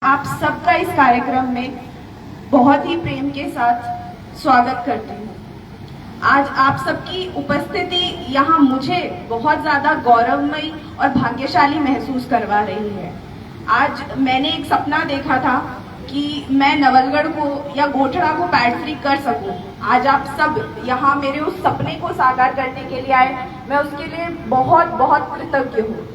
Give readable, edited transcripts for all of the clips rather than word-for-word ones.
आप सबका इस कार्यक्रम में बहुत ही प्रेम के साथ स्वागत करती हूँ। आज आप सबकी उपस्थिति यहाँ मुझे बहुत ज़्यादा गौरवमयी और भाग्यशाली महसूस करवा रही है। आज मैंने एक सपना देखा था कि मैं नवलगढ़ को या गोठड़ा को पैड फ्री कर सकूं। आज आप सब यहाँ मेरे उस सपने को साकार करने के लिए आए, मैं उसके लिए बहुत बहुत कृतज्ञ हूँ।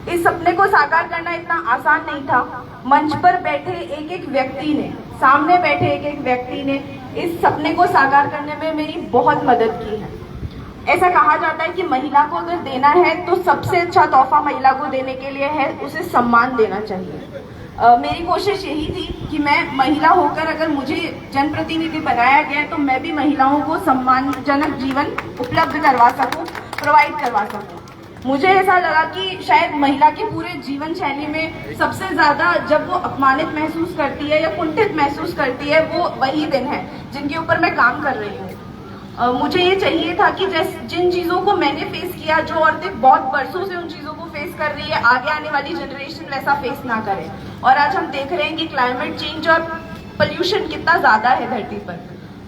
इस सपने को साकार करना इतना आसान नहीं था। मंच पर बैठे एक एक व्यक्ति ने, सामने बैठे एक एक व्यक्ति ने इस सपने को साकार करने में मेरी बहुत मदद की है। ऐसा कहा जाता है कि महिला को अगर देना है तो सबसे अच्छा तोहफा महिला को देने के लिए है उसे सम्मान देना चाहिए। मेरी कोशिश यही थी कि मैं महिला होकर अगर मुझे जनप्रतिनिधि बनाया गया है तो मैं भी महिलाओं को सम्मानजनक जीवन उपलब्ध करवा सकूं, प्रोवाइड करवा सकूं। मुझे ऐसा लगा कि शायद महिला की पूरे जीवन शैली में सबसे ज्यादा जब वो अपमानित महसूस करती है या कुंठित महसूस करती है वो वही दिन है जिनके ऊपर मैं काम कर रही हूँ। मुझे ये चाहिए था कि जिन चीज़ों को मैंने फेस किया, जो औरतें बहुत बरसों से उन चीज़ों को फेस कर रही है, आगे आने वाली जनरेशन वैसा फेस ना करे। और आज हम देख रहे हैं कि क्लाइमेट चेंज और पोल्यूशन कितना ज़्यादा है धरती पर।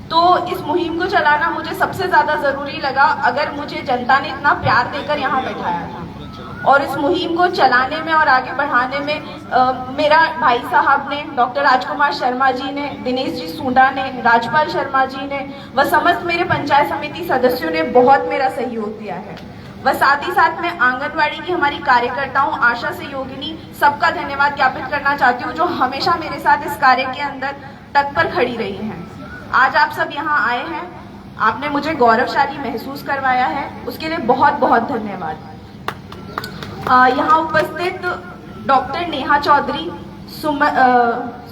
तो इस मुहिम को चलाना मुझे सबसे ज़्यादा ज़रूरी लगा, अगर मुझे जनता ने इतना प्यार देकर यहाँ बैठाया था। और इस मुहिम को चलाने में और आगे बढ़ाने में मेरा भाई साहब ने, डॉक्टर राजकुमार शर्मा जी ने, दिनेश जी सूंडा ने, राजपाल शर्मा जी ने व समस्त मेरे पंचायत समिति सदस्यों ने बहुत मेरा सहयोग दिया है। व साथ ही साथ मैं आंगनवाड़ी की हमारी कार्यकर्ताओं, आशा सहयोगिनी, सबका धन्यवाद ज्ञापित करना चाहती हूँ जो हमेशा मेरे साथ इस कार्य के अंदर तत्पर खड़ी रही हैं। आज आप सब यहाँ आए हैं, आपने मुझे गौरवशाली महसूस करवाया है, उसके लिए बहुत बहुत धन्यवाद। यहाँ उपस्थित डॉक्टर नेहा चौधरी,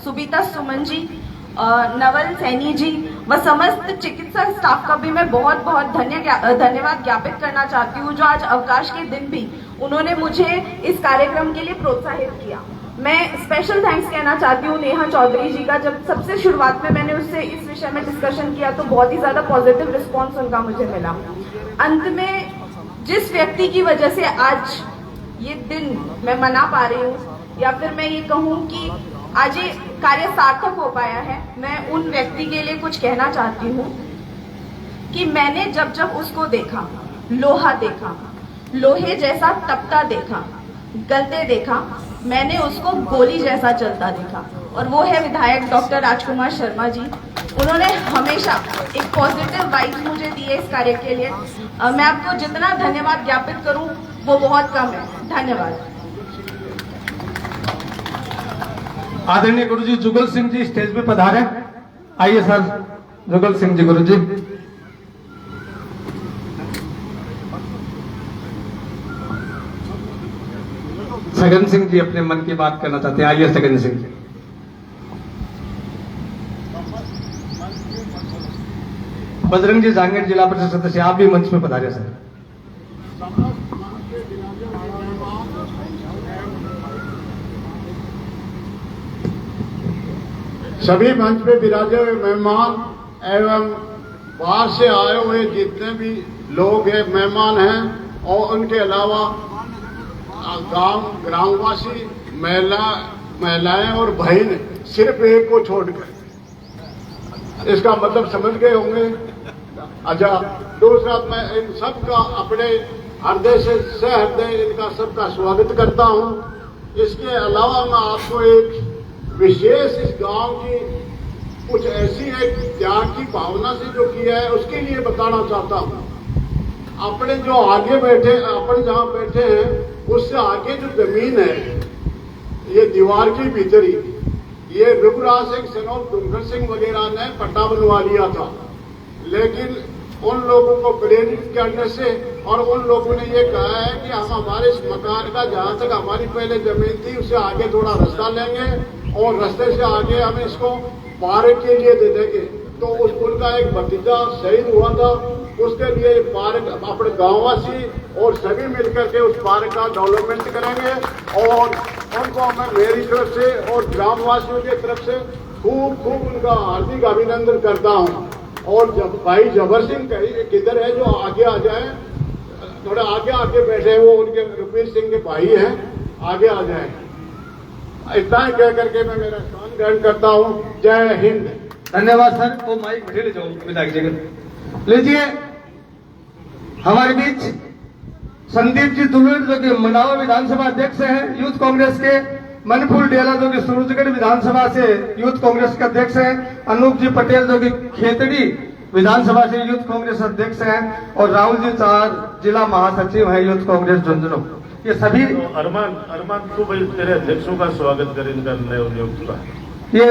सुबीता सुमन जी, नवल सैनी जी व समस्त चिकित्सा स्टाफ का भी मैं बहुत बहुत धन्यवाद ज्ञापित करना चाहती हूँ जो आज अवकाश के दिन भी उन्होंने मुझे इस कार्यक्रम के लिए प्रोत्साहित किया। मैं स्पेशल थैंक्स कहना चाहती हूँ नेहा चौधरी जी का। जब सबसे शुरुआत में मैंने उससे इस विषय में डिस्कशन किया तो बहुत ही ज़्यादा पॉजिटिव रिस्पॉन्स उनका मुझे मिला। अंत में जिस व्यक्ति की वजह से आज ये दिन मैं मना पा रही हूँ या फिर मैं ये कहूँ कि आज ये कार्य सार्थक हो पाया है, मैं उन व्यक्ति के लिए कुछ कहना चाहती हूँ कि मैंने जब जब उसको देखा, लोहा देखा, लोहे जैसा तपता देखा, गलते देखा, मैंने उसको गोली जैसा चलता देखा। और वो है विधायक डॉक्टर राजकुमार शर्मा जी। उन्होंने हमेशा एक पॉजिटिव वाइब्स मुझे दी है इस कार्य के लिए। मैं आपको जितना धन्यवाद ज्ञापित करूं वो बहुत कम है। धन्यवाद। आदरणीय गुरुजी जुगल सिंह जी स्टेज पे पधारे। आइए सर, जुगल सिंह जी गुरुजी। सगन सिंह जी अपने मन की बात करना चाहते हैं। आइए सगन सिंह जी। बजरंग जी जांगेड़ जिला परिषद सदस्य, आप भी मंच पे पधारे सर। सभी मंच पे विराजे हुए मेहमान एवं बाहर से आए हुए जितने भी लोग हैं, मेहमान हैं, और उनके अलावा ग्रामवासी, महिलाएं और बहन, सिर्फ एक को छोड़कर, इसका मतलब समझ गए होंगे। अच्छा, दूसरा मैं इन सबका अपने हृदय से सहृदय इनका सबका स्वागत करता हूं। इसके अलावा मैं आपको एक विशेष इस गांव की कुछ ऐसी एक त्याग की भावना से जो किया है उसके लिए बताना चाहता हूं। अपने जो आगे बैठे, अपन जहां बैठे हैं उससे आगे जो जमीन है, ये दीवार की भीतरी, ये रघुराज सिंह सनोर डूंगर सिंह वगैरह ने पट्टा बनवा लिया था। लेकिन उन लोगों को प्रेरित करने से और उन लोगों ने ये कहा है कि हम हमारे इस मकान का जहां तक हमारी पहले जमीन थी उससे आगे थोड़ा रास्ता लेंगे और रास्ते से आगे हम इसको पार्क के लिए दे देंगे। तो उनका एक भतीजा शहीद हुआ था, उसके लिए पार्क अपने गांववासी और सभी मिलकर के उस पार्क का डेवलपमेंट करेंगे। और उनको मैं मेरी तरफ से और ग्रामवासियों की तरफ से खूब खूब उनका हार्दिक अभिनंदन करता हूँ। और जब भाई जबर सिंह किधर है, जो आगे आ जाए, थोड़ा आगे आके बैठे, वो उनके रुपीर सिंह के भाई हैं, आगे आ जाए। इतना ही कह करके मैं मेरा स्थान ग्रहण करता हूँ। जय हिंद। धन्यवाद सर। वो माइक बैठे ले जाओ विधायक जगत। लीजिए हमारे बीच संदीप जी दुलड़ जो कि मंडावा विधानसभा अध्यक्ष हैं यूथ कांग्रेस के, मनफूल डेला जो कि सूरजगढ़ विधानसभा से यूथ कांग्रेस के अध्यक्ष हैं, अनूप जी पटेल जो कि खेतड़ी विधानसभा से यूथ कांग्रेस अध्यक्ष हैं, और राहुल जी चार जिला महासचिव हैं यूथ कांग्रेस झुंझुनू। ये सभी अरमान तू भाई तेरे अध्यक्षों का स्वागत कर इनका नए नियुक्त का। ये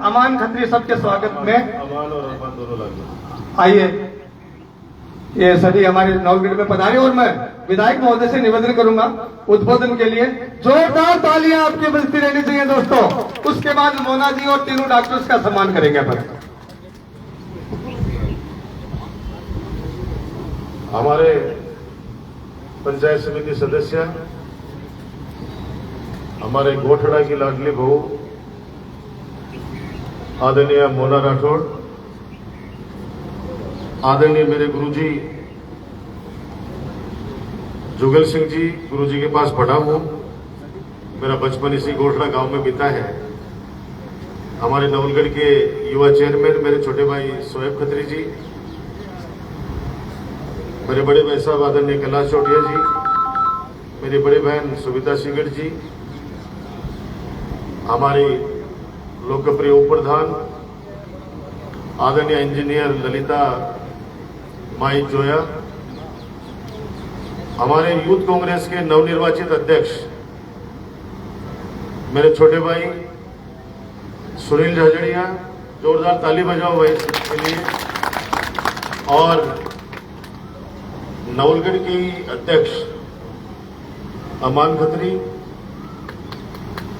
अमान खत्री सबके स्वागत में अमान और अरमान दोनों लग आइए। ये सभी हमारे नवगढ़ में पधारे और मैं विधायक महोदय से निवेदन करूंगा उद्बोधन के लिए जोरदार तालियां आपकी बजती रहनी चाहिए दोस्तों। उसके बाद मोना जी और तीनों डॉक्टर्स का सम्मान करेंगे अपन। हमारे पंचायत समिति सदस्य, हमारे गोठड़ा की लाडली बहू आदरणीय मोना राठौड़, आदरणीय मेरे गुरुजी जुगल सिंह जी, गुरुजी के पास पढ़ा हूं, मेरा बचपन इसी गोठड़ा गांव में बीता है। हमारे नवलगढ़ के युवा चेयरमैन मेरे छोटे भाई सोएब खत्री जी, मेरे बड़े भाई साहब आदरणीय कैलाश चौटिया जी, मेरी बड़ी बहन सुविता सिंगड़ जी, हमारी लोकप्रिय उप प्रधान आदरणीय इंजीनियर ललिता माई जोया, हमारे यूथ कांग्रेस के नवनिर्वाचित अध्यक्ष मेरे छोटे भाई सुनील झाझड़िया, जोरदार ताली बजाओ भाई के लिए, और नवलगढ़ की अध्यक्ष अमान खत्री,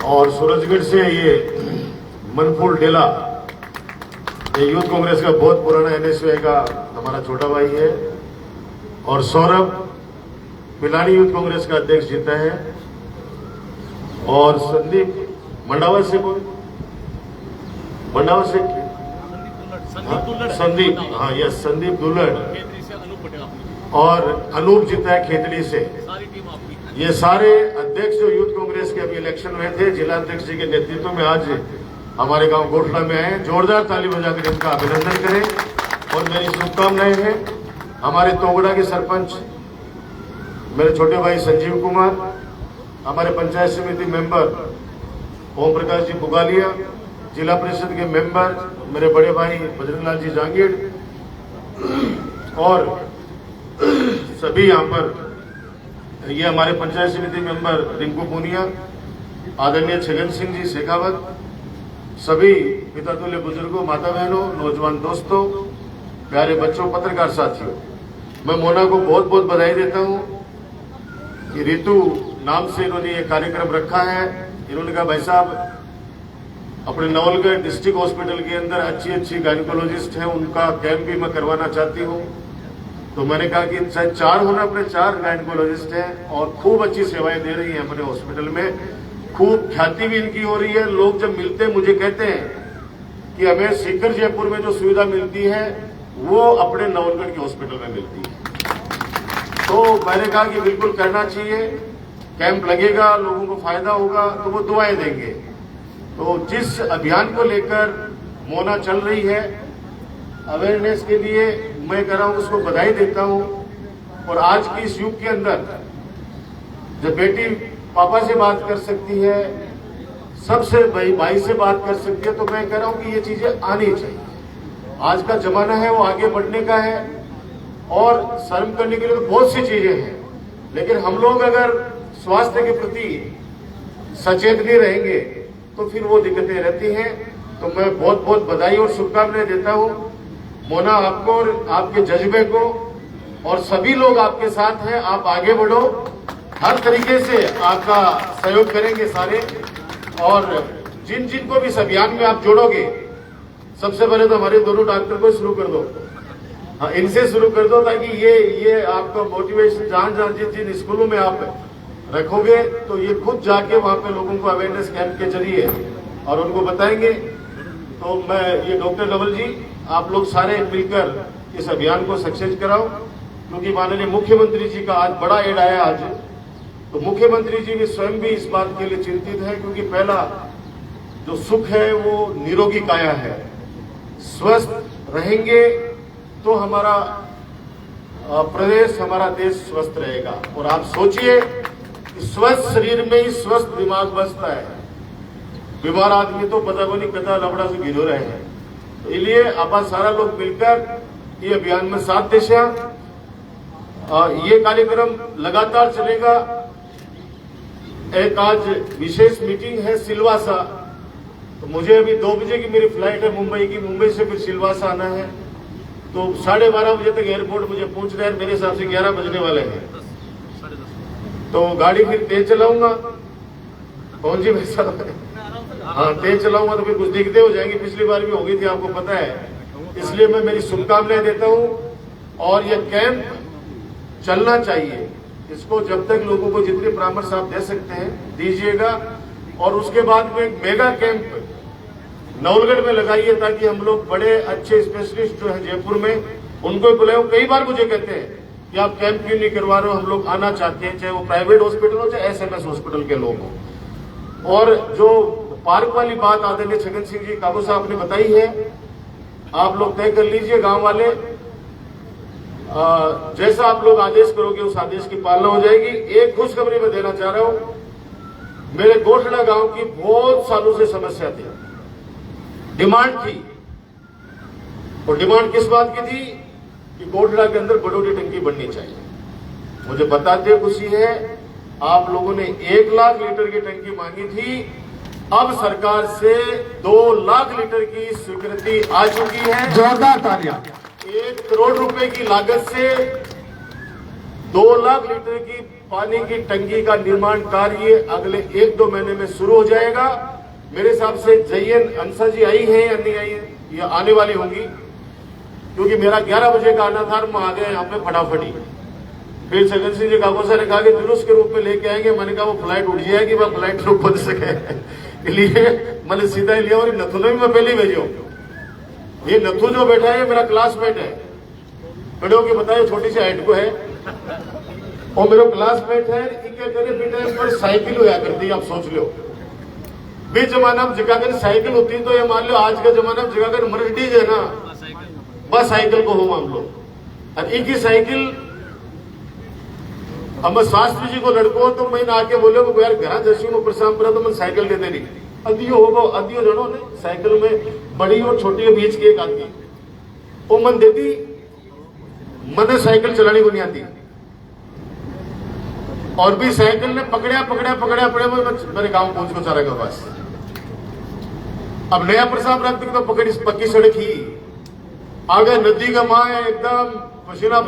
और सूरजगढ़ से ये मनफूल डेला, ये यूथ कांग्रेस का बहुत पुराना एनएसयूआई का हमारा छोटा भाई है, और सौरभ पिलानी यूथ कांग्रेस का अध्यक्ष जीता है, और संदीप मंडावा से संदीप हाँ यस संदीप दुलड़, और अनूप जीता है खेतड़ी से। ये सारे अध्यक्ष जो यूथ कांग्रेस के अभी इलेक्शन हुए थे, जिला अध्यक्ष जी के नेतृत्व में आज हमारे गांव गोठड़ा में आए। जोरदार ताली बजाकर इनका अभिनंदन करें और मेरी शुभकामनाएं हैं। हमारे तोगड़ा के सरपंच मेरे छोटे भाई संजीव कुमार, हमारे पंचायत समिति मेंबर ओम प्रकाश जी बुगालिया, जिला परिषद के मेंबर मेरे बड़े भाई बजरंगलाल जी जांगीर, और सभी यहाँ पर ये हमारे पंचायत समिति मेंबर रिंकू पूनिया, आदरणीय छगन सिंह जी शेखावत, सभी पिता तुल्य बुजुर्गों, माता बहनों, नौजवान दोस्तों, प्यारे बच्चों, पत्रकार साथियों, मैं मोना को बहुत बहुत बधाई देता हूं कि ऋतु नाम से इन्होंने ये कार्यक्रम रखा है। इन्होंने कहा भाई साहब अपने नवलगढ़ डिस्ट्रिक्ट हॉस्पिटल के अंदर अच्छी अच्छी गायनिकोलॉजिस्ट हैं, उनका कैंप भी मैं करवाना चाहती हूं। तो मैंने कहा कि शायद 4 होना, अपने 4 गायनिकोलॉजिस्ट हैं और खूब अच्छी सेवाएं दे रही हैं अपने हॉस्पिटल में, खूब ख्याति भी इनकी हो रही है। लोग जब मिलते हैं मुझे कहते हैं कि हमें सीकर जयपुर में जो सुविधा मिलती है वो अपने नवलगढ़ के हॉस्पिटल में मिलती है। तो मैंने कहा कि बिल्कुल करना चाहिए, कैंप लगेगा, लोगों को फायदा होगा, तो वो दुआएं देंगे। तो जिस अभियान को लेकर मोना चल रही है अवेयरनेस के लिए, मैं कह रहा हूं उसको बधाई देता हूं। और आज की इस युग के अंदर जब बेटी पापा से बात कर सकती है, सबसे भाई से बात कर सकती है, तो मैं कह रहा हूं कि ये चीजें आनी चाहिए। आज का जमाना है वो आगे बढ़ने का है और शर्म करने के लिए तो बहुत सी चीजें हैं, लेकिन हम लोग अगर स्वास्थ्य के प्रति सचेत नहीं रहेंगे तो फिर वो दिक्कतें रहती हैं। तो मैं बहुत बहुत बधाई और शुभकामनाएं देता हूं मोना आपको और आपके जज्बे को, और सभी लोग आपके साथ हैं, आप आगे बढ़ो, हर तरीके से आपका सहयोग करेंगे सारे। और जिन जिन को भी इस अभियान में आप जोड़ोगे, सबसे पहले तो हमारे दोनों डॉक्टर को शुरू कर दो, हाँ इनसे शुरू कर दो, ताकि ये आपका मोटिवेशन जहां जहां जिन जिन स्कूलों में आप रखोगे तो ये खुद जाके वहां पे लोगों को अवेयरनेस कैंप के जरिए और उनको बताएंगे। तो मैं ये डॉक्टर नवल जी, आप लोग सारे मिलकर इस अभियान को सक्सेस कराओ, क्योंकि माननीय मुख्यमंत्री जी का आज बड़ा एड आया आज तो मुख्यमंत्री जी भी स्वयं भी इस बात के लिए चिंतित है, क्योंकि पहला जो सुख है वो निरोगी काया है। स्वस्थ रहेंगे तो हमारा प्रदेश, हमारा देश स्वस्थ रहेगा। और आप सोचिए कि स्वस्थ शरीर में ही स्वस्थ दिमाग बसता है। बीमार आदमी तो पता को नहीं कता लबड़ा से गिरो रहे हैं। तो इसलिए आप सारा लोग मिलकर ये अभियान में साथ देशा, ये कार्यक्रम लगातार चलेगा। एक आज विशेष मीटिंग है सिलवासा, तो मुझे अभी 2 बजे की मेरी फ्लाइट है मुंबई की, मुंबई से फिर सिलवासा आना है, तो 12:30 बजे तक एयरपोर्ट मुझे पहुंचना है। मेरे हिसाब से 11 बजने वाले हैं, तो गाड़ी फिर तेज चलाऊंगा। कौन जी भाई साहब? हाँ, तेज चलाऊंगा तो फिर कुछ दिक्कतें हो जाएंगी, पिछली बार भी हो गई थी, आपको पता है। इसलिए मैं मेरी शुभकामनाएं देता हूं। और ये कैंप चलना चाहिए, इसको जब तक लोगों को जितने परामर्श आप दे सकते हैं दीजिएगा। और उसके बाद में एक मेगा कैंप नवलगढ़ में लगाइए, ताकि हम लोग बड़े अच्छे स्पेशलिस्ट जो है जयपुर में, उनको बुलाओ। कई बार मुझे कहते हैं कि आप कैंप क्यों नहीं करवा रहे हो, हम लोग आना चाहते हैं, चाहे वो प्राइवेट हॉस्पिटल हो चाहे SMS हॉस्पिटल के लोग हो। और जो पार्क वाली बात आदरणीय छगन सिंह जी काबू साहब ने बताई है, आप लोग तय कर लीजिए गांव वाले, जैसा आप लोग आदेश करोगे उस आदेश की पालना हो जाएगी। एक खुशखबरी मैं देना चाह रहा हूं, मेरे गोठड़ा गांव की बहुत सालों से समस्या थी, डिमांड थी। और डिमांड किस बात की थी कि गोठड़ा के अंदर बड़ोटी टंकी बननी चाहिए। मुझे बताते खुशी है, आप लोगों ने 1 लाख लीटर की टंकी मांगी थी, अब सरकार से 2 लाख लीटर की स्वीकृति आ चुकी है। जोरदार तालियां। 1 करोड़ रुपए की लागत से 2 लाख लीटर की पानी की टंकी का निर्माण कार्य अगले 1-2 महीने में शुरू हो जाएगा। मेरे हिसाब से जयन अंसा जी आई है या नहीं आई है, या आने वाली होंगी, क्योंकि मेरा 11 बजे का आना था, मैं आ गया यहाँ पे फटाफटी। फिर छगन सिंह जी काकोसा ने कहा कि जुलूस के रूप में लेके आएंगे। मैंने कहा वो फ्लाइट उठ जाएगी, वह फ्लाइट रूप बन सके, इसलिए मैंने सीधा ही लिया। और नथु ने भी मैं पहले भेजो, ये नथु जो बैठा है मेरा क्लासमेट है, बड़ों के बताए छोटी सी हाइट को है, और मेरा क्लासमेट है। इनके करे बेटा पर साइकिल हुआ करती, आप सोच लो। बीच जमाना में जगह साइकिल होती तो ये मान लो, आज का जमाना में जगह मर्सिडीज है ना, बस साइकिल को हो मान लो। और एक ही साइकिल अब मैं शास्त्री जी को लड़को तो मैं आके बोले वो यार घर जैसी में परेशान करा, तो मैं साइकिल दे देनी। अदियो होगा, अदियो जनो ने साइकिल में बड़ी और छोटी के बीच की एक आती, वो मन देती, मैंने साइकिल चलानी को नहीं आती। और भी साइकिल ने पकड़ा मेरे गांव पहुंच को चारा के पास। अब नया प्रसाद रात तो पकड़ी पक्की सड़क ही आगे नदी का माँ है, एकदम पसीना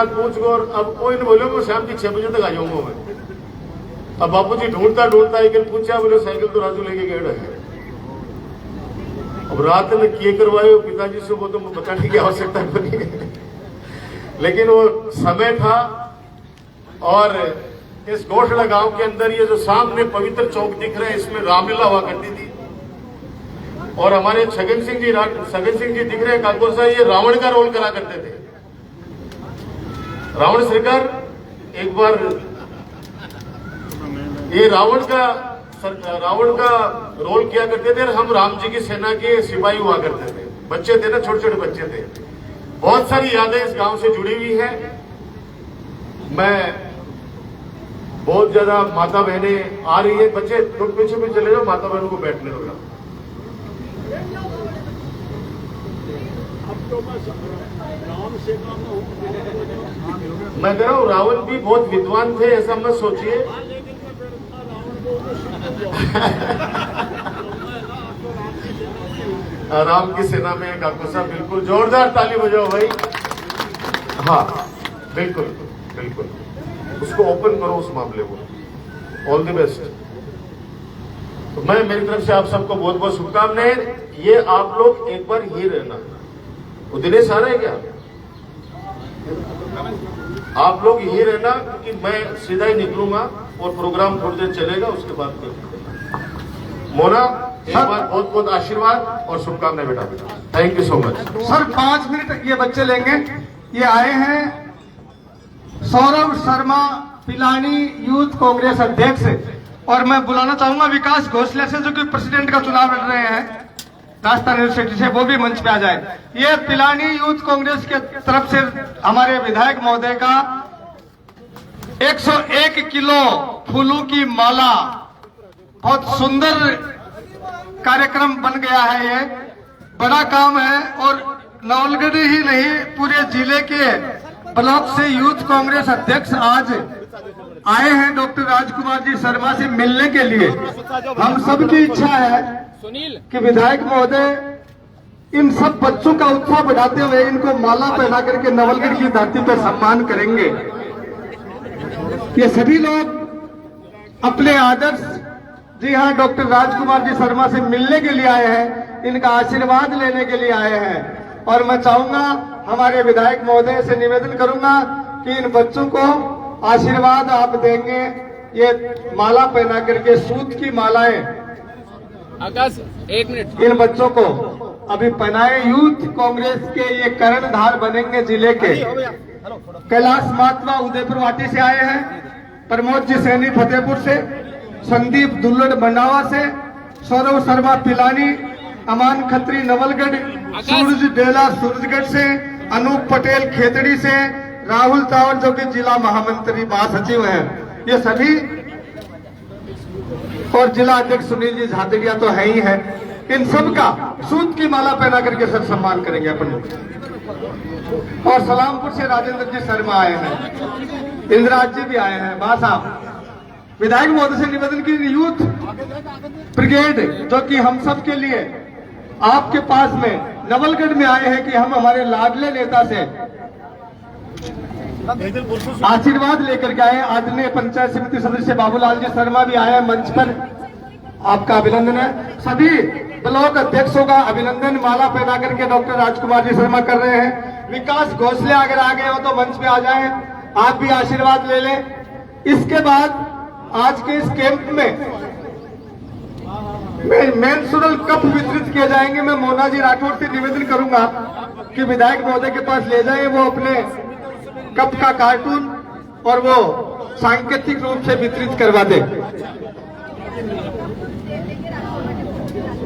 पूछ को। अब कोई ने बोले वो शाम की 6 बजे तक आ जाऊंगा मैं। अब बापू जी ढूंढता साइकिल पूछा, बोले साइकिल तो राजू लेके गए है। अब रात में किए करवाए पिताजी से, वो तो बताने की आवश्यकता बनी है, लेकिन वो समय था। और इस गोठड़ा गांव के अंदर ये जो सामने पवित्र चौक दिख रहा है, इसमें रामलीला हुआ करती थी। और हमारे छगन सिंह जी दिख रहे हैं काकोर साहब, ये रावण का रोल करा करते थे। रावण सरकार एक बार ये रावण का रोल किया करते थे। हम राम जी की सेना के सिपाही हुआ करते थे, बच्चे थे ना, छोटे छोटे बच्चे थे। बहुत सारी यादें इस गांव से जुड़ी हुई है। मैं बहुत ज्यादा माता बहनें आ रही है, बच्चे तुम पीछे भी चले जाओ, माता बहनों को बैठने दो। मैं कह रहा हूँ रावण भी बहुत विद्वान थे, ऐसा मत सोचिए। राम की सेना में काकू साहब, बिल्कुल जोरदार ताली बजाओ भाई। हाँ बिल्कुल बिल्कुल, उसको ओपन करो उस मामले को। All the best. तो मैं मेरी तरफ से आप सबको बहुत बहुत शुभकामनाएं। ये आप लोग एक बार ही रहना, वो दिनेश आ रहा है क्या? आप लोग यही रहना, क्योंकि मैं सीधा ही निकलूंगा और प्रोग्राम थोड़ी देर चलेगा, उसके बाद मोना एक बार बहुत बहुत आशीर्वाद और शुभकामनाएं बेटा। Thank you so much sir. 5 minute ये बच्चे लेंगे। ये आए हैं सौरभ शर्मा पिलानी यूथ कांग्रेस अध्यक्ष, और मैं बुलाना चाहूंगा विकास घोषले से, जो कि प्रेसिडेंट का चुनाव लड़ रहे हैं राजस्थान यूनिवर्सिटी से, वो भी मंच पे आ जाए। ये पिलानी यूथ कांग्रेस के तरफ से हमारे विधायक महोदय का 101 किलो फूलों की माला, बहुत सुंदर कार्यक्रम बन गया है। ये बड़ा काम है, और नवलगढ़ ही नहीं पूरे जिले के ब्लॉक से यूथ कांग्रेस अध्यक्ष आज आए हैं डॉक्टर राजकुमार जी शर्मा से मिलने के लिए। हम सबकी इच्छा है कि विधायक महोदय इन सब बच्चों का उत्साह बढ़ाते हुए इनको माला पहना करके नवलगढ़ की धरती पर सम्मान करेंगे। ये सभी लोग अपने आदर्श, जी हाँ, डॉक्टर राजकुमार जी शर्मा से मिलने के लिए आए हैं, इनका आशीर्वाद लेने के लिए आए हैं। और मैं चाहूंगा, हमारे विधायक महोदय से निवेदन करूंगा कि इन बच्चों को आशीर्वाद आप देंगे। ये माला पहना करके, सूत की मालाएं आकाश 1 मिनट, इन बच्चों को अभी पहनाए। यूथ कांग्रेस के ये कर्णधार बनेंगे जिले के। कैलाश महात्मा उदयपुर वाटी से आए हैं, प्रमोद जी सैनी फतेहपुर से, संदीप दुल्लड़ मंडावा से, सौरभ शर्मा पिलानी, अमान खत्री नवलगढ़, सूरज डेला सूरजगढ़ से, अनूप पटेल खेतड़ी से, राहुल तावर जो कि जिला महामंत्री महासचिव हैं, ये सभी, और जिला अध्यक्ष सुनील जी झातड़िया तो है ही है। इन सब का सूत की माला पहना करके सर सम्मान करेंगे अपन। और सलामपुर से राजेंद्र जी शर्मा आए हैं, इंद्राज जी भी आए हैं। बा साहब, विधायक महोदय से निवेदन की यूथ ब्रिगेड जो कि हम सब के लिए आपके पास में नवलगढ़ में आए हैं कि हम हमारे लाडले नेता से आशीर्वाद लेकर के आए। आदरणीय पंचायत समिति सदस्य बाबूलाल जी शर्मा भी आए हैं मंच पर, आपका अभिनंदन है। सभी ब्लॉक अध्यक्षों का अभिनंदन, माला पहना करके डॉक्टर राजकुमार जी शर्मा कर रहे हैं। विकास घोषले अगर आ गए हो तो मंच पे आ जाएं, आप भी आशीर्वाद ले लें। इसके बाद आज के इस कैंप में मेंस्ट्रुअल कप वितरित किए जाएंगे। मैं मोना जी राठौर से निवेदन करूंगा कि विधायक महोदय के पास ले जाएं, वो अपने कप का कार्टून और वो सांकेतिक रूप से वितरित करवा दे।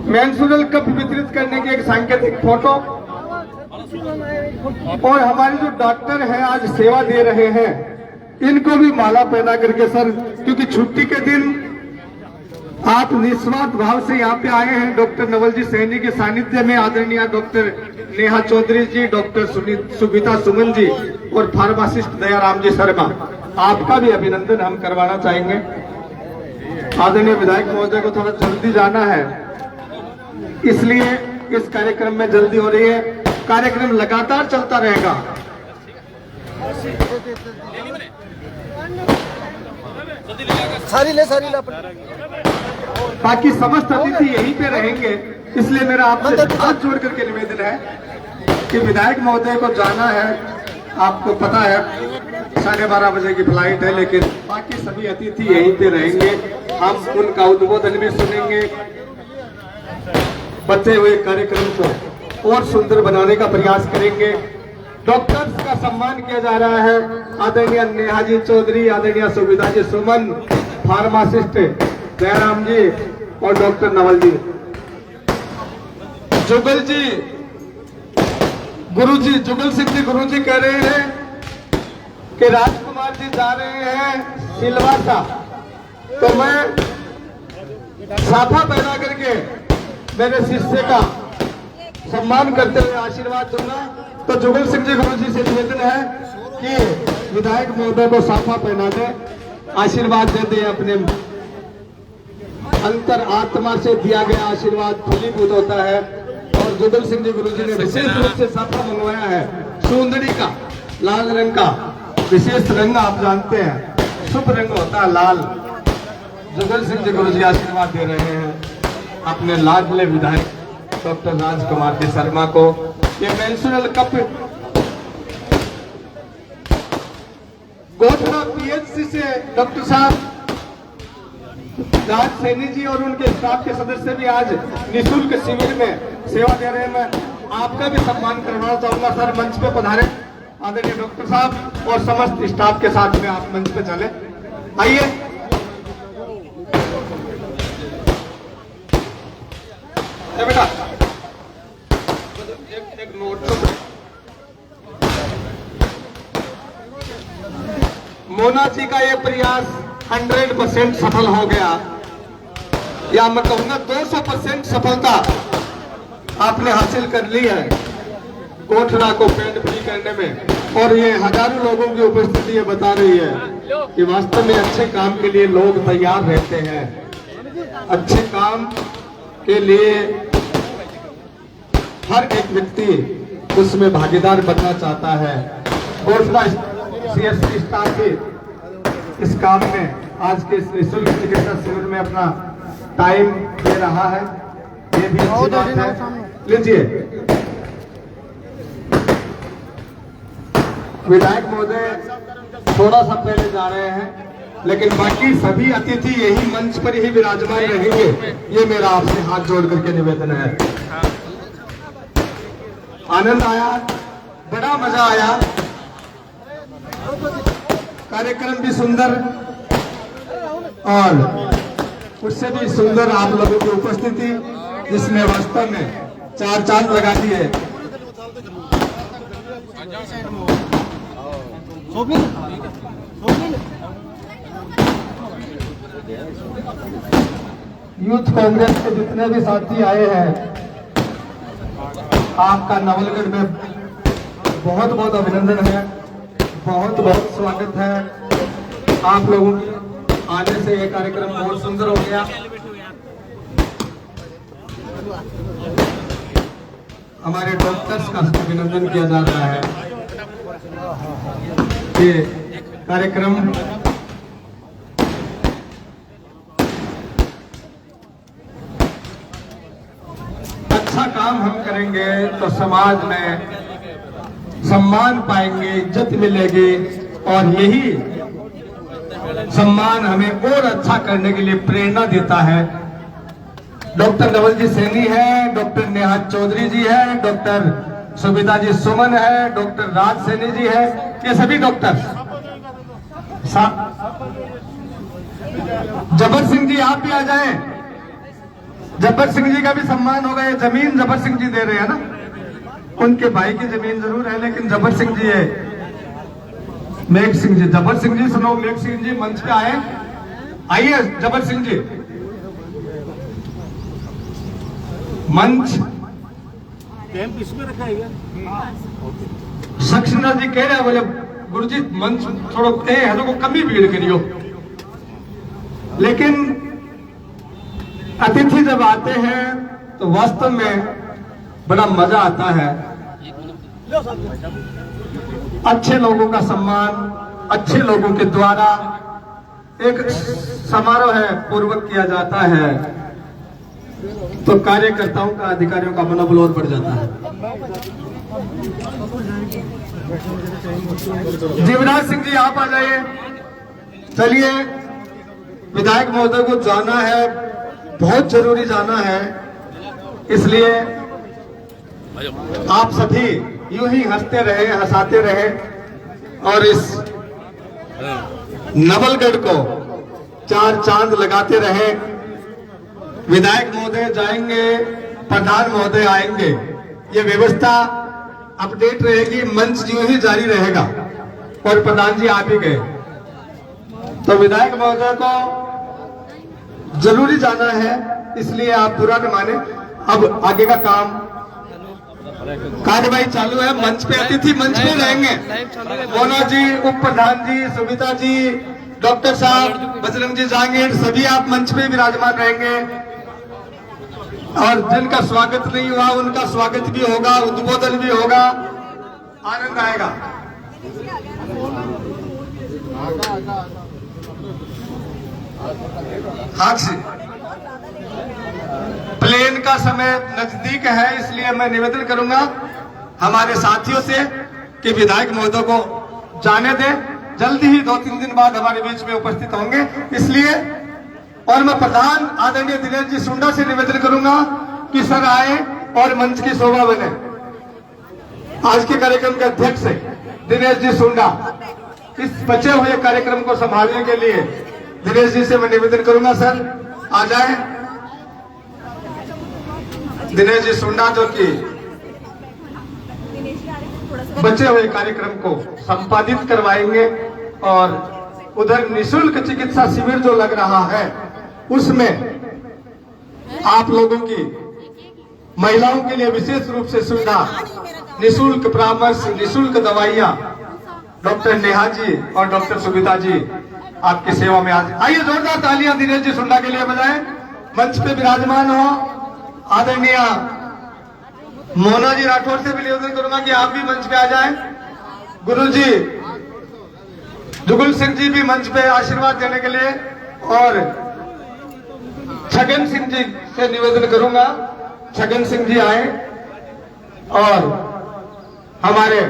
मेंस्ट्रुअल कप वितरित करने की एक सांकेतिक फोटो, और हमारे जो डॉक्टर हैं आज सेवा दे रहे हैं, इनको भी माला पहना करके सर, क्योंकि छुट्टी के दिन आप निस्वार्थ भाव से यहाँ पे आए हैं। डॉक्टर नवल जी सैनी के सानिध्य में आदरणीय डॉक्टर नेहा चौधरी जी, डॉक्टर सुबिता सुमन जी और फार्मासिस्ट दयाराम जी शर्मा, आपका भी अभिनंदन हम करवाना चाहेंगे। आदरणीय विधायक महोदय को थोड़ा जल्दी जाना है, इसलिए इस कार्यक्रम में जल्दी हो रही है। कार्यक्रम लगातार चलता रहेगा। सारी ले बाकी समस्त अतिथि यहीं पे रहेंगे, इसलिए मेरा आपसे हाथ जोड़ करके निवेदन है कि विधायक महोदय को जाना है। आपको पता है 12:30 बजे की फ्लाइट है, लेकिन बाकी सभी अतिथि यहीं पे रहेंगे। हम उनका उद्बोधन भी सुनेंगे, बचे हुए कार्यक्रम को और सुंदर बनाने का प्रयास करेंगे। डॉक्टर्स का सम्मान किया जा रहा है। आदरणीय नेहा जी चौधरी, आदरणीय सुविधा जी सुमन, फार्मासिस्ट दयाराम जी और डॉक्टर नवल जी। जुगल जी, गुरुजी, जुगल सिंह जी गुरुजी कह रहे हैं कि राजकुमार जी जा रहे हैं सिलवासा, तो मैं साफा पहना करके मेरे शिष्य का सम्मान करते हुए आशीर्वाद दूंगा। तो जुगल सिंह जी गुरुजी से निवेदन है कि विधायक महोदय को साफा पहना दे, आशीर्वाद दे दे। अपने अंतर आत्मा से दिया गया आशीर्वाद फलीभूत होता है। और जुगल सिंह जी गुरुजी ने विशेष रूप से साफा मंगवाया है, सुंदरी का, लाल रंग का। विशेष रंग आप जानते हैं, शुभ रंग होता है लाल। जुगल सिंह जी गुरुजी आशीर्वाद दे रहे हैं अपने लाडले विधायक डॉक्टर राजकुमार जी शर्मा को। ये मेंस्ट्रुअल कप गोधरा पीएचसी से डॉक्टर साहब राज सैनी जी और उनके स्टाफ के सदस्य भी आज निःशुल्क शिविर में सेवा दे रहे हैं। मैं आपका भी सम्मान करवाना चाहूंगा। सर मंच पे पधारे आदरणीय डॉक्टर साहब, और समस्त स्टाफ के साथ में आप मंच पे चले। आइए। बेटा एक नोट तो मोना जी का ये प्रयास 100% सफल हो गया, या मैं कहूंगा 200% सफलता आपने हासिल कर ली है कोठरा को पेंट फ्री करने में। और ये हजारों लोगों की उपस्थिति ये बता रही है कि वास्तव में अच्छे काम के लिए लोग तैयार रहते हैं, अच्छे काम के लिए हर एक व्यक्ति उसमें भागीदार बनना चाहता है। कोठरा सीएससी स्टाफ भी इस काम में आज के इस निःशुल्क चिकित्सा शिविर में अपना टाइम दे रहा है, ये भी अच्छी बात है। लीजिए विधायक महोदय थोड़ा सा पहले जा रहे हैं, लेकिन बाकी सभी अतिथि यही मंच पर ही विराजमान रहेंगे, ये मेरा आपसे हाथ जोड़ करके निवेदन है। आनंद आया, बड़ा मजा आया, कार्यक्रम भी सुंदर और उससे भी सुंदर आप लोगों की उपस्थिति, जिसमें वास्तव में 4 चांद लगा दिए। यूथ कांग्रेस के जितने भी साथी आए हैं, आपका नवलगढ़ में बहुत बहुत अभिनंदन है, बहुत बहुत स्वागत है। आप लोगों के आने से यह कार्यक्रम बहुत सुंदर हो गया। हमारे डॉक्टर्स का अभिनंदन किया जा रहा है। ये कार्यक्रम अच्छा काम हम करेंगे तो समाज में सम्मान पाएंगे, इज्जत मिलेगी, और यही सम्मान हमें और अच्छा करने के लिए प्रेरणा देता है। डॉक्टर नवल जी सैनी है, डॉक्टर नेहात चौधरी जी है, डॉक्टर सुविधा जी सुमन है, डॉक्टर राज सैनी जी है, ये सभी डॉक्टर। जब्बर सिंह जी आप भी आ जाएं। जब्बर सिंह जी का भी सम्मान होगा। ये जमीन जब्बर सिंह जी दे रहे हैं ना, उनके भाई की जमीन जरूर है, लेकिन जब्बर सिंह जी है। मेघ सिंह जी, जब्बर सिंह जी सुनो, मेघ सिंह जी मंच पे आए, आइए जब्बर सिंह जी मंच। सक्सेना जी कह रहे हैं, बोले गुरुजी मंच थोड़ो है को कमी भीड़ करियो, लेकिन अतिथि जब आते हैं तो वास्तव में बड़ा मजा आता है। अच्छे लोगों का सम्मान अच्छे लोगों के द्वारा एक समारोह है पूर्वक किया जाता है, तो कार्यकर्ताओं का, अधिकारियों का मनोबल और बढ़ जाता है। जीवराज सिंह जी आप आ जाइए। चलिए, विधायक महोदय को जाना है, बहुत जरूरी जाना है, इसलिए आप सभी यूं ही हंसते रहे, हंसाते रहे और इस नवलगढ़ को 4 चांद लगाते रहे। विधायक महोदय जाएंगे, प्रधान महोदय आएंगे, ये व्यवस्था अपडेट रहेगी, मंच यूं ही जारी रहेगा। और प्रधान जी आ भी गए, तो विधायक महोदय को जरूरी जाना है, इसलिए आप बुरा न माने। अब आगे का काम कार्यवाही चालू है। मंच पे अतिथि मंच पे रहेंगे, मोना जी, उप प्रधान जी, सुविधा जी, डॉक्टर साहब, बजरंग जी, जहांगीर, सभी आप मंच पे विराजमान रहेंगे। और जिनका स्वागत नहीं हुआ उनका स्वागत भी होगा, उद्बोधन भी होगा, आनंद आएगा। हाँ जी, प्लेन का समय नजदीक है, इसलिए मैं निवेदन करूंगा हमारे साथियों से कि विधायक महोदय को जाने दें। जल्दी ही 2-3 दिन बाद हमारे बीच में उपस्थित होंगे, इसलिए। और मैं प्रधान आदरणीय दिनेश जी सुंडा से निवेदन करूंगा कि सर आए और मंच की शोभा बने। आज के कार्यक्रम के अध्यक्ष दिनेश जी सुंडा, इस बचे हुए कार्यक्रम को संभालने के लिए दिनेश जी से मैं निवेदन करूंगा, सर आ जाए। दिनेश जी सुंडा जो कि बचे हुए कार्यक्रम को संपादित करवाएंगे और उधर निशुल्क चिकित्सा शिविर जो लग रहा है उसमें आप लोगों की महिलाओं के लिए विशेष रूप से सुविधा, निशुल्क परामर्श, निशुल्क दवाइयां डॉक्टर नेहा जी और डॉक्टर सुविता जी आपकी सेवा में आज। आइए जोरदार तालियां दिनेश जी सुंडा के लिए बजाएं। मंच पे विराजमान हो आदरणीय मोना जी राठौर से भी निवेदन करूंगा कि आप भी मंच पे आ जाएं। गुरुजी जुगल सिंह जी भी मंच पे आशीर्वाद देने के लिए, और छगन सिंह जी से निवेदन करूंगा छगन सिंह जी आए और हमारे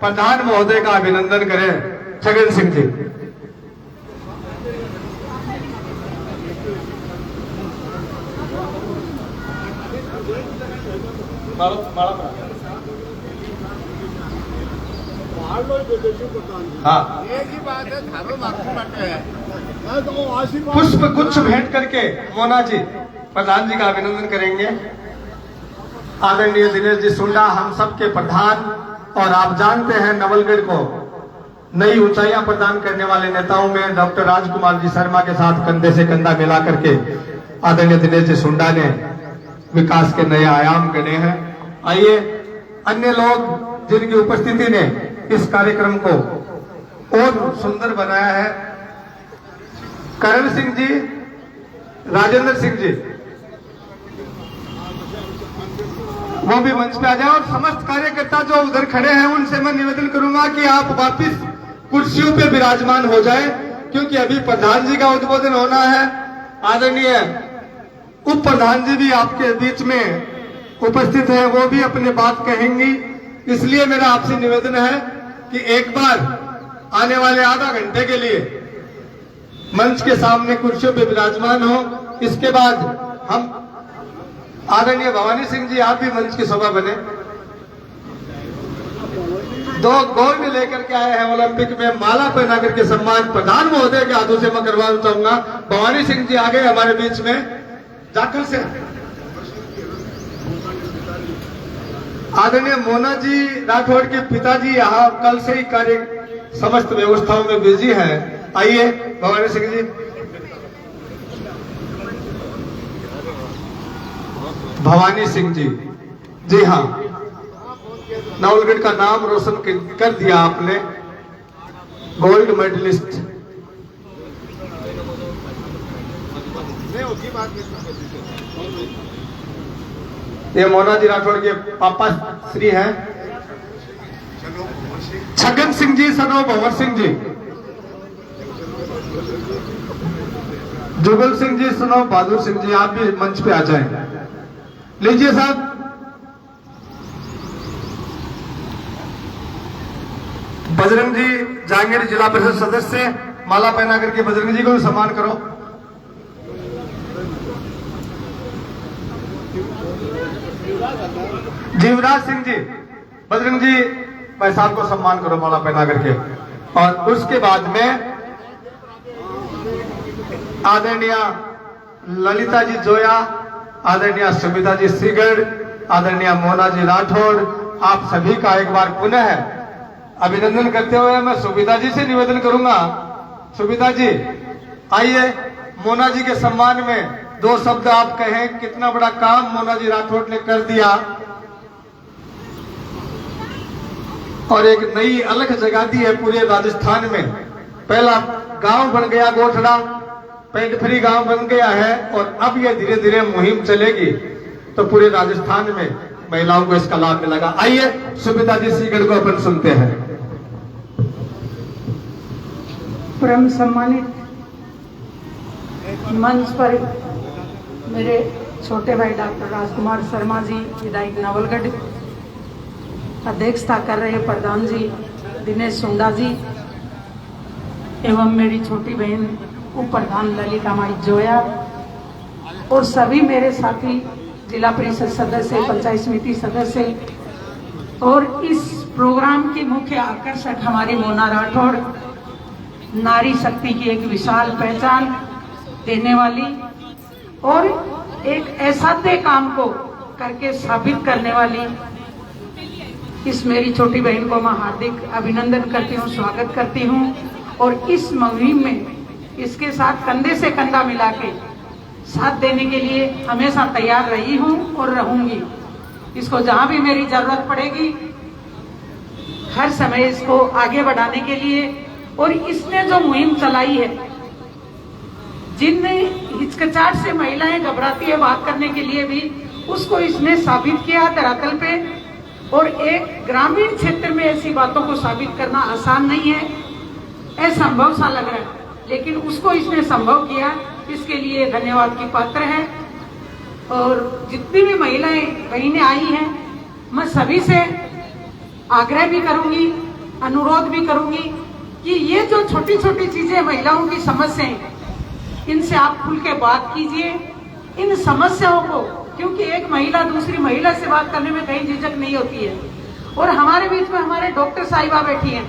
प्रधान महोदय का अभिनंदन करें। छगन सिंह जी हाँ, एक ही बात है, थारो मार्ग बाटे है तो आशीर्वाद पुष्प गुच्छ भेंट करके मोना जी प्रधान जी का अभिनंदन करेंगे। आदरणीय दिनेश जी सुंडा हम सबके प्रधान, और आप जानते हैं नवलगढ़ को नई ऊंचाइयां प्रदान करने वाले नेताओं में डॉक्टर राजकुमार जी शर्मा के साथ कंधे से कंधा मिला करके आदरणीय दिनेश जी सुंडा ने विकास के नए आयाम गढ़े हैं। आइए अन्य लोग जिनकी उपस्थिति ने इस कार्यक्रम को और सुंदर बनाया है, करण सिंह जी, राजेंद्र सिंह जी, वो भी मंच पे आ जाए, और समस्त कार्यकर्ता जो उधर खड़े हैं उनसे मैं निवेदन करूंगा कि आप वापिस कुर्सियों पे विराजमान हो जाएं, क्योंकि अभी प्रधान जी का उद्बोधन होना है। आदरणीय उप प्रधान जी भी आपके बीच में उपस्थित हैं, वो भी अपनी बात कहेंगी। इसलिए मेरा आपसे निवेदन है कि एक बार आने वाले आधा घंटे के लिए मंच के सामने कुर्सियों पे विराजमान हो। इसके बाद हम आदरणीय भवानी सिंह जी आप भी मंच की शोभा बने। 2 गोल्ड लेकर के आए हैं ओलंपिक में, माला पहना करके सम्मान प्रधान महोदय के हाथों से मैं करवाना चाहूंगा। भवानी सिंह जी आ गए हमारे बीच में जाखल से। आदरणीय मोना जी राठौड़ के पिताजी यहाँ कल से ही कार्य समस्त व्यवस्थाओं में बिजी हैं। आइए भवानी सिंह जी। भवानी सिंह जी, जी हाँ, नवलगढ़ का नाम रोशन कर दिया आपने, गोल्ड मेडलिस्ट। ये मोना जी राठौड़ के पापा श्री हैं छगन सिंह जी, सनो भंवर सिंह जी, जुगल सिंह जी, सनो बहादुर सिंह जी, आप भी मंच पे आ जाएं। लीजिए साहब, बजरंग जी जहांगीर जिला परिषद सदस्य, माला पहना करके बजरंग जी को भी सम्मान करो। जीवराज सिंह जी, बजरंग जी भाई साहब को सम्मान करो माला पहना करके। और उसके बाद में आदरणीय ललिता जी जोया, आदरणीय सुविता जी सीगड़, आदरणीय मोना जी राठौड़, आप सभी का एक बार पुनः अभिनंदन करते हुए मैं सुविता जी से निवेदन करूंगा। सुविता जी आइए, मोना जी के सम्मान में 2 शब्द आप कहें। कितना बड़ा काम मोना जी राठौड़ ने कर दिया और एक नई अलग जगह दी है पूरे राजस्थान में। पहला गांव बन गया गोठड़ा, पेंट फ्री गांव बन गया है, और अब ये धीरे धीरे मुहिम चलेगी तो पूरे राजस्थान में महिलाओं को इसका लाभ मिलेगा। आइए सुविता जी सीगड़ को अपन सुनते हैं। परम सम्मानित मंच पर मेरे छोटे भाई डॉक्टर राजकुमार शर्मा जी, विधायक नवलगढ़, अध्यक्षता कर रहे प्रधान जी दिनेश सुंडा जी, एवं मेरी छोटी बहन उप प्रधान ललिता माई जोया, और सभी मेरे साथी जिला परिषद सदस्य, पंचायत समिति सदस्य, और इस प्रोग्राम के मुख्य आकर्षक हमारी मोना राठौड़, नारी शक्ति की एक विशाल पहचान देने वाली और एक असाध्य काम को करके साबित करने वाली इस मेरी छोटी बहन को मैं हार्दिक अभिनंदन करती हूँ, स्वागत करती हूँ। और इस मुहिम में इसके साथ कंधे से कंधा मिला के साथ देने के लिए हमेशा तैयार रही हूँ और रहूंगी। इसको जहां भी मेरी जरूरत पड़ेगी हर समय इसको आगे बढ़ाने के लिए। और इसने जो मुहिम चलाई है, जिन हिचकिचाहट से महिलाएं घबराती है बात करने के लिए भी, उसको इसने साबित किया धरातल पे। और एक ग्रामीण क्षेत्र में ऐसी बातों को साबित करना आसान नहीं है, असंभव सा लग रहा है, लेकिन उसको इसने संभव किया। इसके लिए धन्यवाद की पात्र है। और जितनी भी महिलाएं बहनें आई हैं, मैं सभी से आग्रह भी करूंगी, अनुरोध भी करूंगी कि ये जो छोटी छोटी चीजें महिलाओं की समस्याएं, इनसे आप खुल के बात कीजिए इन समस्याओं को, क्योंकि एक महिला दूसरी महिला से बात करने में कहीं झिझक नहीं होती है। और हमारे बीच में हमारे डॉक्टर साहिबा बैठी हैं,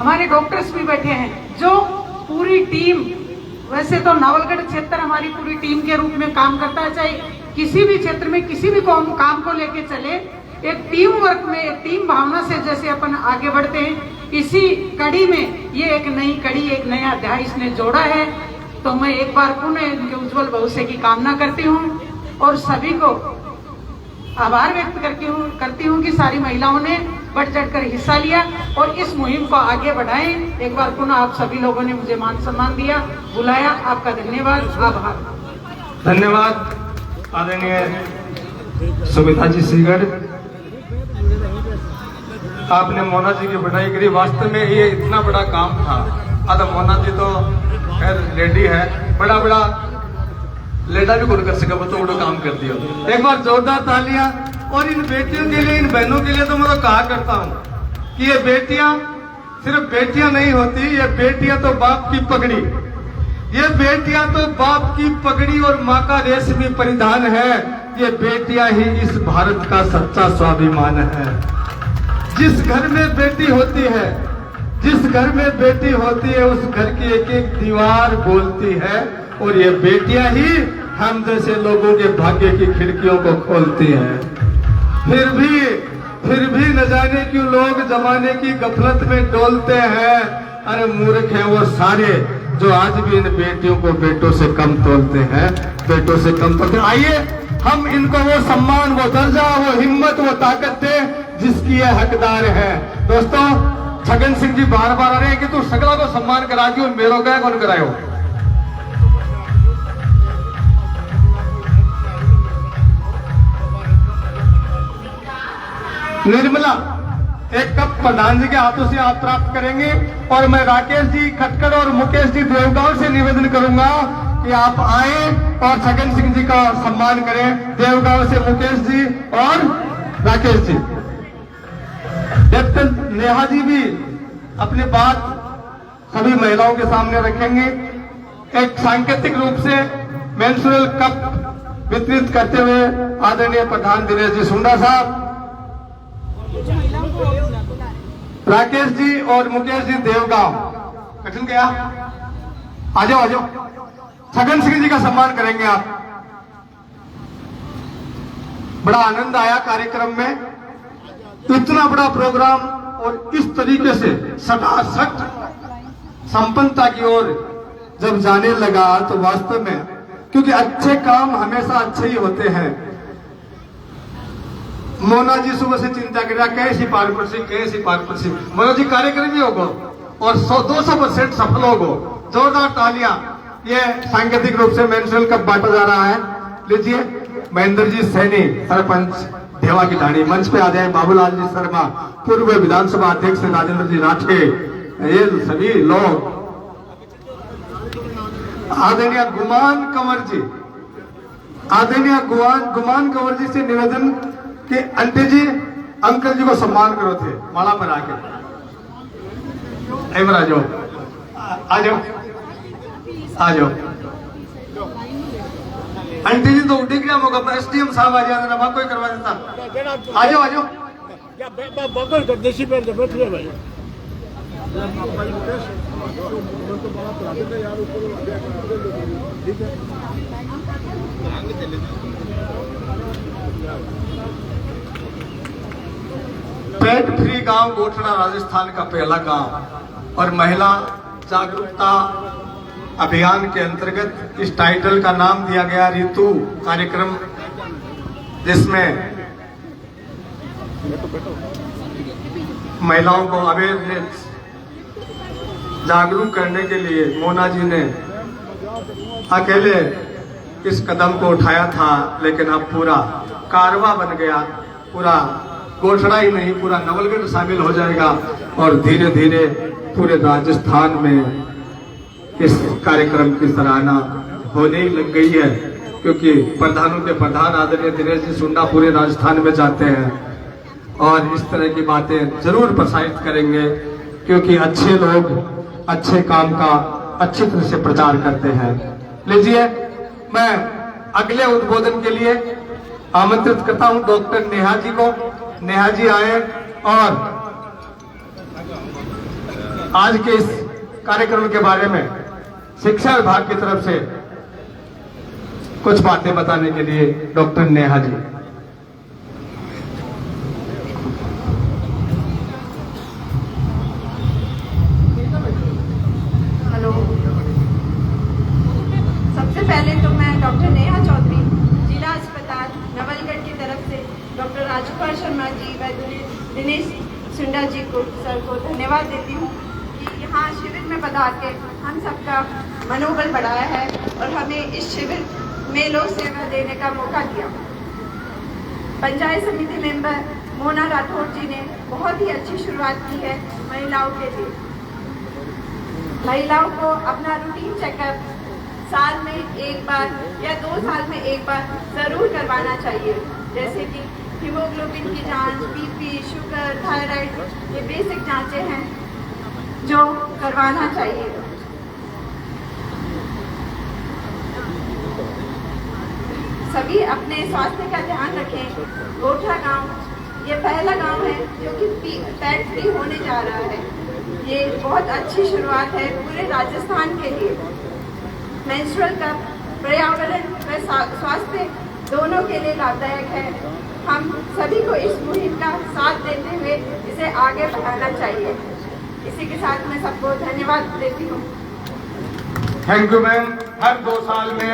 हमारे डॉक्टर्स भी बैठे हैं, जो पूरी टीम, वैसे तो नावलगढ़ क्षेत्र हमारी पूरी टीम के रूप में काम करता है। चाहे किसी भी क्षेत्र में किसी भी काम को लेके चले, एक टीम वर्क में, एक टीम भावना से जैसे अपन आगे बढ़ते हैं, इसी कड़ी में ये एक नई कड़ी, एक नया अध्याय इसने जोड़ा है। तो मैं एक बार पुनः इनके उज्जवल भविष्य की कामना करती हूँ और सभी को आभार व्यक्त करती हूँ कि सारी महिलाओं ने बढ़ चढ़कर हिस्सा लिया और इस मुहिम को आगे बढ़ाएं। एक बार पुनः आप सभी लोगों ने मुझे मान सम्मान दिया, बुलाया, आपका धन्यवाद, आभार। धन्यवाद आदरणीय सुमिता जी सीगर, आपने मोना जी की बधाई करी। वास्तव में ये इतना बड़ा काम था। अब मोना जी तो खैर लेडी है, बड़ा बड़ा लेडा भी कौन कर सका, तो बड़ा काम कर दिया। एक बार जोरदार तालियां। और इन बेटियों के लिए, इन बहनों के लिए तो मैं तो कहा करता हूँ कि ये बेटियां सिर्फ बेटियां नहीं होती, ये बेटियां तो बाप की पगड़ी, ये बेटियां तो बाप की पगड़ी और माँ का रेशमी परिधान है। ये बेटियां ही इस भारत का सच्चा स्वाभिमान है। जिस घर में बेटी होती है, जिस घर में बेटी होती है, उस घर की एक एक दीवार बोलती है। और ये बेटियां ही हम जैसे लोगों के भाग्य की खिड़कियों को खोलती हैं। फिर भी न जाने क्यों लोग जमाने की गफलत में डोलते हैं। अरे मूर्ख हैं वो सारे जो आज भी इन बेटियों को बेटों से कम तोलते हैं, बेटों से कम तोलते हैं। आइए हम इनको वो सम्मान, वो दर्जा, वो हिम्मत, वो ताकत दें जिसकी ये हकदार है। दोस्तों, छगन सिंह जी बार बार आ रहे हैं कि तू सगला को सम्मान करा दियो, मेरो गए कौन करायो। निर्मला एक कप प्रधान जी के हाथों से आप प्राप्त करेंगे। और मैं राकेश जी खटकड़ और मुकेश जी देवगांव से निवेदन करूंगा कि आप आए और छगन सिंह जी का सम्मान करें। देवगांव से मुकेश जी और राकेश जी। डॉक्टर नेहा जी भी अपनी बात सभी महिलाओं के सामने रखेंगे। एक सांकेतिक रूप से मेंस्ट्रुअल कप वितरित करते हुए आदरणीय प्रधान दिनेश जी सुंडा साहब, राकेश जी और मुकेश जी देवगांव, कठिन क्या, आ जाओ आ जाओ। छगन सिंह जी का सम्मान करेंगे आप। बड़ा आनंद आया कार्यक्रम में, इतना बड़ा प्रोग्राम और इस तरीके से सटासट संपन्नता की ओर जब जाने लगा तो वास्तव में, क्योंकि अच्छे काम हमेशा अच्छे ही होते हैं। मोना जी सुबह से चिंता कर रहा कैसी पारदर्शी मोना जी कार्यक्रम ही होगा और 200% सफल होगा। जोरदार तालियां। ये सांकेतिक रूप से मेंस्ट्रुअल कप बांटा जा रहा है। लीजिए महेंद्र जी सैनी, सरपंच ढेवा की ढाणी, मंच पे आ जाए। बाबूलाल जी शर्मा, पूर्व विधानसभा अध्यक्ष राजेंद्र जी राठे, ये सभी लोग। आदरणीय गुमान कंवर जी, आदरणीय गुमान कंवर जी से निवेदन कि आंटी जी अंकल जी को सम्मान करो थे माला पर आके। आ जाओ आ जाओ आ जाओ। आंटी जी तो उठी गया मौका पर एसडीएम साहब आ जाते ना, कोई करवा देता। आ जाओ आ जाओ। बगल कर देसी पे बैठ गए भाई। पेट फ्री गांव गोठड़ा राजस्थान का पहला गांव और महिला जागरूकता अभियान के अंतर्गत इस टाइटल का नाम दिया गया ऋतु कार्यक्रम, जिसमें महिलाओं को अवेयरनेस जागरूक करने के लिए मोना जी ने अकेले इस कदम को उठाया था, लेकिन अब पूरा कारवा बन गया। पूरा गोठड़ा ही नहीं, पूरा नवलगढ़ शामिल हो जाएगा और धीरे धीरे पूरे राजस्थान में इस कार्यक्रम की सराहना होने ही लग गई है, क्योंकि प्रधानों के प्रधान आदरणीय दिनेश जी सुंडा पूरे राजस्थान में जाते हैं और इस तरह की बातें जरूर प्रसारित करेंगे, क्योंकि अच्छे लोग अच्छे काम का अच्छी तरह से प्रचार करते हैं। लीजिए, मैं अगले उद्बोधन के लिए आमंत्रित करता हूं डॉक्टर नेहा जी को। नेहा जी आए और आज के इस कार्यक्रम के बारे में शिक्षा विभाग की तरफ से कुछ बातें बताने के लिए डॉक्टर नेहा जी। हेलो, सबसे पहले तो मैं डॉक्टर नेहा चौधरी, जिला अस्पताल नवलगढ़ की तरफ से डॉक्टर राजकुमार शर्मा जी व दिनेश सुंडा जी को सर को धन्यवाद देती हूँ कि यहाँ शिविर में पधार के हम सबका मनोबल बढ़ाया है और हमें इस शिविर में लोक सेवा देने का मौका दिया। पंचायत समिति मेंबर मोना राठौर जी ने बहुत ही अच्छी शुरुआत की है महिलाओं के लिए। महिलाओं को अपना रूटीन चेकअप साल में एक बार या 2 साल में एक बार जरूर करवाना चाहिए, जैसे कि हीमोग्लोबिन की जांच, बीपी, शुगर, थायराइड, ये बेसिक जांचें हैं जो करवाना चाहिए। सभी अपने स्वास्थ्य का ध्यान रखें। गोठड़ा गांव ये पहला गांव है जो कि पेट फ्री होने जा रहा है। ये बहुत अच्छी शुरुआत है पूरे राजस्थान के लिए। मेंस्ट्रुअल कप पर्यावरण व स्वास्थ्य दोनों के लिए लाभदायक है। हम सभी को इस मुहिम का साथ देते हुए इसे आगे बढ़ाना चाहिए। इसी के साथ मैं सबको धन्यवाद देती हूँ। Thank you ma'am. हर 2 साल में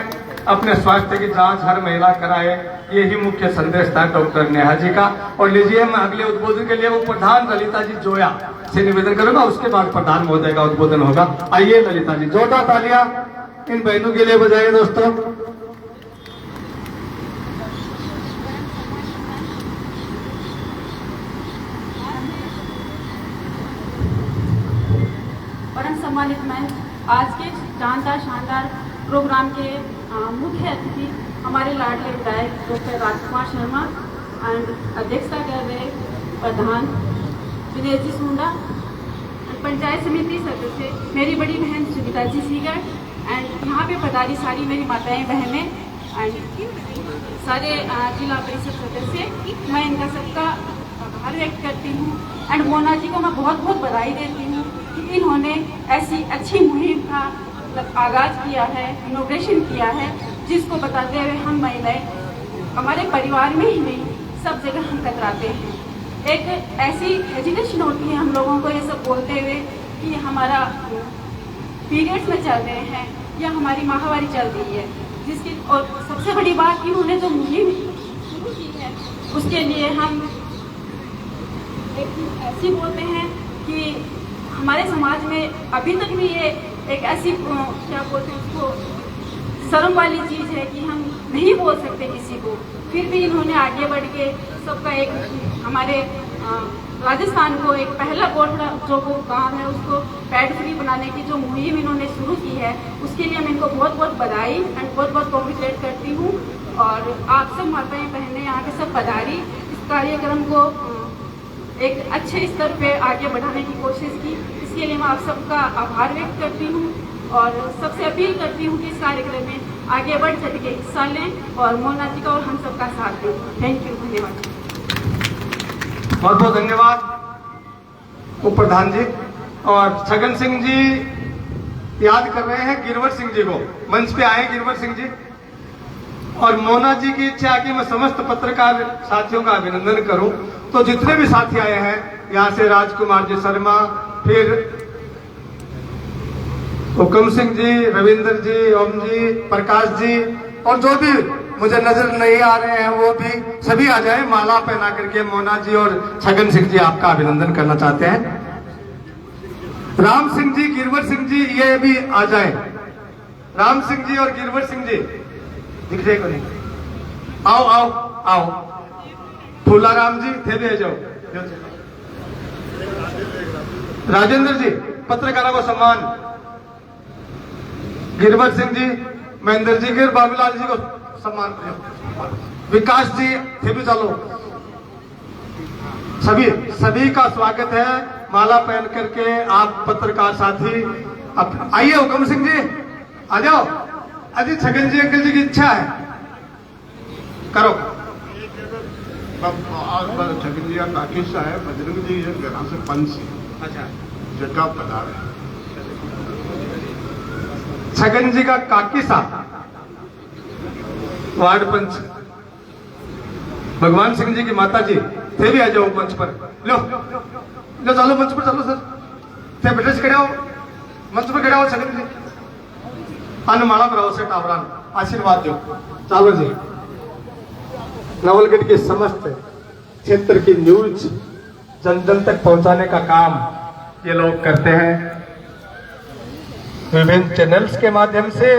अपने स्वास्थ्य की जांच हर महिला कराए, यही मुख्य संदेश था डॉक्टर नेहा जी का। और लीजिए, मैं अगले उद्बोधन के लिए वो प्रधान ललिता जी जोया से निवेदन करूंगा, उसके बाद प्रधान महोदय का उद्बोधन होगा। आइए ललिता जी, जोरदार तालियां इन बहनों के लिए बजाइए दोस्तों। परम सम्मानित मैं आज के शानदार प्रोग्राम के मुख्य अतिथि हमारे लाडले विधायक डॉक्टर राजकुमार शर्मा एंड अध्यक्षता कर रहे प्रधान दिनेश जी सुंडा, पंचायत समिति सदस्य मेरी बड़ी बहन सुनीता जी सीगर एंड यहाँ पे पधारी सारी मेरी माताएं बहनें एंड सारे जिला परिषद सदस्य, मैं इनका सबका आभार व्यक्त करती हूँ। एंड मोना जी को मैं बहुत बहुत बधाई देती हूँ कि इन्होंने ऐसी अच्छी मुहिम का आगाज किया है, इनोवेशन किया है, जिसको बताते हुए हम महिलाएं हमारे परिवार में ही नहीं सब जगह हम कतराते हैं। एक ऐसी हेजिटेशन होती है हम लोगों को ये सब बोलते हुए कि हमारा पीरियड्स में चल रहे हैं या हमारी माहवारी चल रही है, जिसकी और सबसे बड़ी बात इन्होंने जो मुहिम शुरू की है उसके लिए हम एक ऐसी बोलते हैं कि हमारे समाज में अभी तक भी ये एक ऐसी क्या बोलते हैं उसको शर्म वाली चीज़ है कि हम नहीं बोल सकते किसी को। फिर भी इन्होंने आगे बढ़ के सबका एक हमारे राजस्थान को एक पहला गोठड़ा जो वो गाँव है उसको पेट फ्री बनाने की जो मुहिम इन्होंने शुरू की है, उसके लिए मैं इनको बहुत बहुत बधाई एंड बहुत बहुत कॉन्ग्रेचुलेट करती हूँ। और आप सब माताएं बहनें यहाँ के सब पधारी इस कार्यक्रम को एक अच्छे स्तर पे आगे बढ़ाने की कोशिश की, इसके लिए मैं आप सबका आभार व्यक्त करती हूँ और सबसे अपील करती हूँ कि इस कार्यक्रम में आगे बढ़ चढ़ के हिस्सा लें और मोना जी का और हम सबका साथ दें। थैंक यू, धन्यवाद। बहुत बहुत धन्यवाद उप प्रधान जी। और छगन सिंह जी याद कर रहे हैं गिरवर सिंह जी को। मंच पे आए गिरवर सिंह जी। और मोना जी की इच्छा कि मैं समस्त पत्रकार साथियों का अभिनंदन करूं, तो जितने भी साथी आए हैं यहाँ से, राजकुमार जी शर्मा, फिर हुक्म सिंह जी, रविंदर जी, ओम जी, प्रकाश जी, और जो भी मुझे नजर नहीं आ रहे हैं वो भी सभी आ जाए। माला पहना करके मोना जी और छगन सिंह जी आपका अभिनंदन करना चाहते हैं। राम सिंह जी, गिरवर सिंह जी, ये भी आ जाए। राम सिंह जी और गिरवर सिंह जी दिख रहे को नहीं? आओ आओ आओ। फूलाराम जी थे भी आ जाओ। राजेंद्र जी, पत्रकारों को सम्मान। गिरवर सिंह जी, महेंद्र जी, गिर बाबूलाल जी को सम्मान। विकास जी थे भी चलो। सभी का स्वागत है। माला पहन करके आप पत्रकार साथी अब आइए। हुक्म सिंह जी आ जाओ। अजी छगन जी अंकल जी की इच्छा है, करो। छगन जी का काकिस्सा है, बजरंग जी घर से पंच। अच्छा, जगह पधार है। छगन जी का काकिसा वार्ड पंच। भगवान सिंह जी की माता जी थे भी आ जाओ मंच पर। लो लो चलो मंच पर चलो सर। थे बेटे खड़े हो, मंच पर खड़े हो। छगन जी अन्नमाला कराओ से टावरान, आशीर्वाद दो। चलो जी। नवलगढ़ के समस्त क्षेत्र की न्यूज जन जन तक पहुंचाने का काम ये लोग करते हैं। विभिन्न चैनल्स के माध्यम से